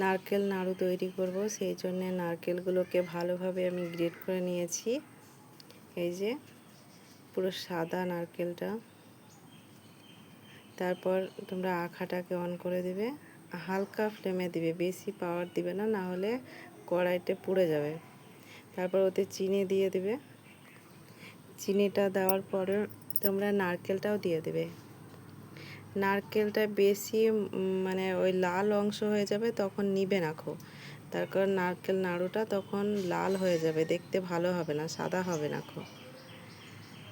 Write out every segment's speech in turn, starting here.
নারকেল নাড়ু তৈরি করব, সেই জন্য নারকেলগুলোকে ভালোভাবে আমি গ্রেট করে নিয়েছি। এই যে পুরো সাদা নারকেলটা। তারপর তোমরা আখাটাকে অন করে দিবে, হালকা ফ্লেমে দিবে, বেশি পাওয়ার দিবে না, না হলে কড়াইতে পুড়ে যাবে। তারপর ওতে চিনি দিয়ে দিবে। চিনিটা দেওয়ার পরে তোমরা নারকেলটাও দিয়ে দেবে। নারকেলটা বেশি মানে ওই লাল অংশ হয়ে যাবে, তখন নিবে না খো, তার কারণ নারকেল নাড়ুটা তখন লাল হয়ে যাবে, দেখতে ভালো হবে না, সাদা হবে না খো।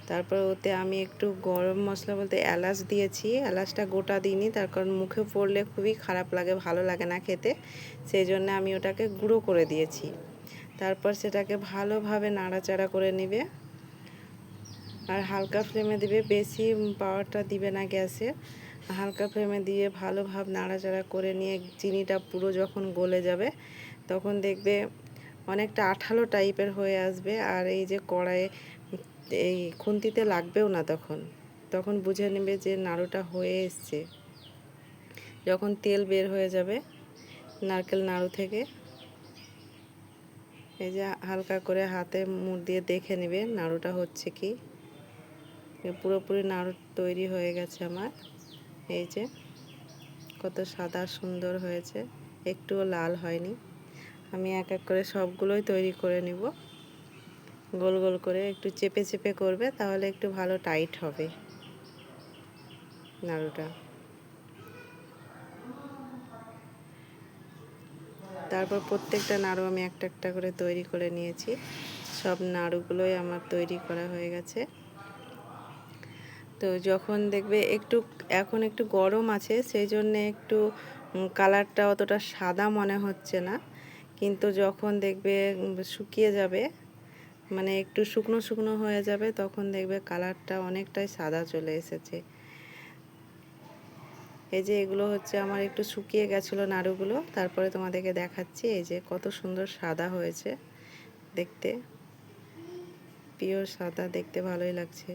তারপর ওতে আমি একটু গরম মশলা বলতে এলাচ দিয়েছি। এলাচটা গোটা দিইনি, তার কারণ মুখে পড়লে খুবই খারাপ লাগে, ভালো লাগে না খেতে, সেই জন্য আমি ওটাকে গুঁড়ো করে দিয়েছি। তারপর সেটাকে ভালোভাবে নাড়াচাড়া করে নেবে, আর হালকা ফ্লেমে দিবে, বেশি পাওয়ারটা দিবে না গ্যাসে। হালকা ফ্লেমে দিয়ে ভালোভাবে নাড়াচাড়া করে নিয়ে চিনিটা পুরো যখন গলে যাবে, তখন দেখবে অনেকটা আঠালো টাইপের হয়ে আসবে। আর এই যে কড়াইয়ে এই খুন্তিতে লাগবেও না, তখন বুঝে নেবে যে নাড়ুটা হয়ে এসছে। যখন তেল বের হয়ে যাবে নারকেল নাড়ু থেকে, এই যে হালকা করে হাতে মুড় দিয়ে দেখে নেবে নাড়ুটা হচ্ছে কি। পুরোপুরি নাড়ু তৈরি হয়ে গেছে আমার। এই যে কত সাদা সুন্দর হয়েছে, একটুও লাল হয়নি। আমি এক এক করে সবগুলোই তৈরি করে নিব। গোল গোল করে একটু চেপে চেপে করবে, তাহলে একটু ভালো টাইট হবে নাড়ুটা। তারপর প্রত্যেকটা নাড়ু আমি একটা একটা করে তৈরি করে নিয়েছি। সব নাড়ুগুলোই আমার তৈরি করা হয়ে গেছে। তো যখন দেখবে এখন একটু গরম আছে, সেই জন্যে একটু কালারটা অতটা সাদা মনে হচ্ছে না, কিন্তু যখন দেখবে শুকিয়ে যাবে, মানে একটু শুকনো শুকনো হয়ে যাবে, তখন দেখবে কালারটা অনেকটাই সাদা চলে এসেছে। এই যে এগুলো হচ্ছে আমার একটু শুকিয়ে গেছিলো নাড়ুগুলো, তারপরে তোমাদেরকে দেখাচ্ছি। এই যে কত সুন্দর সাদা হয়েছে দেখতে, পিওর সাদা, দেখতে ভালোই লাগছে।